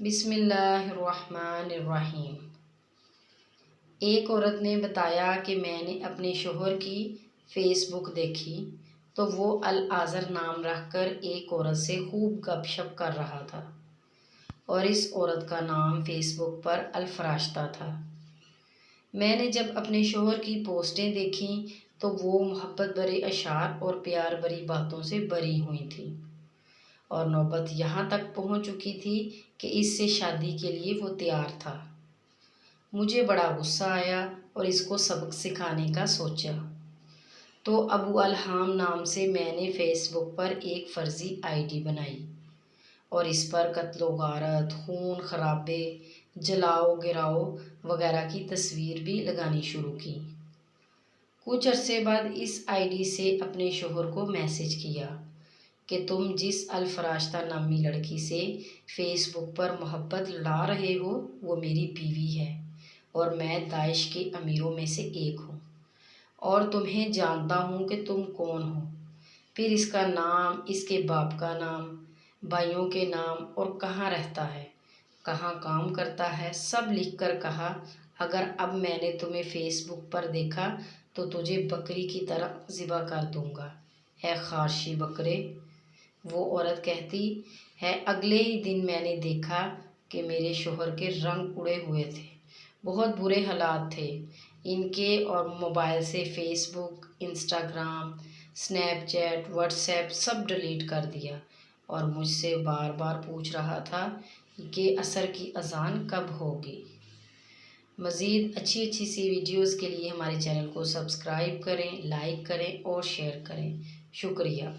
بسم اللہ الرحمن الرحیم۔ ایک عورت نے بتایا کہ میں نے اپنے شوہر کی فیس بک دیکھی تو وہ الآذر نام رکھ کر ایک عورت سے خوب گپ شپ کر رہا تھا، اور اس عورت کا نام فیس بک پر الفراشتہ تھا۔ میں نے جب اپنے شوہر کی پوسٹیں دیکھیں تو وہ محبت بھرے اشعار اور پیار بھری باتوں سے بھری ہوئی تھیں، اور نوبت یہاں تک پہنچ چکی تھی کہ اس سے شادی کے لیے وہ تیار تھا۔ مجھے بڑا غصہ آیا اور اس کو سبق سکھانے کا سوچا، تو ابو الہام نام سے میں نے فیس بک پر ایک فرضی آئی ڈی بنائی اور اس پر قتل و غارت، خون خرابے، جلاؤ گراؤ وغیرہ کی تصویر بھی لگانی شروع کی۔ کچھ عرصے بعد اس آئی ڈی سے اپنے شوہر کو میسج کیا کہ تم جس الفراشتہ نامی لڑکی سے فیس بک پر محبت لڑا رہے ہو وہ میری بیوی ہے، اور میں داعش کے امیروں میں سے ایک ہوں، اور تمہیں جانتا ہوں کہ تم کون ہو۔ پھر اس کا نام، اس کے باپ کا نام، بھائیوں کے نام اور کہاں رہتا ہے، کہاں کام کرتا ہے، سب لکھ کر کہا اگر اب میں نے تمہیں فیس بک پر دیکھا تو تجھے بکری کی طرح ذبح کر دوں گا، اے خارشی بکرے۔ وہ عورت کہتی ہے اگلے ہی دن میں نے دیکھا کہ میرے شوہر کے رنگ اڑے ہوئے تھے، بہت برے حالات تھے ان کے، اور موبائل سے Facebook, Instagram, Snapchat, WhatsApp سب ڈیلیٹ کر دیا، اور مجھ سے بار بار پوچھ رہا تھا کہ عصر کی اذان کب ہوگی۔ مزید اچھی سی ویڈیوز کے لیے ہمارے چینل کو سبسکرائب کریں، لائک کریں اور شیئر کریں۔ شکریہ۔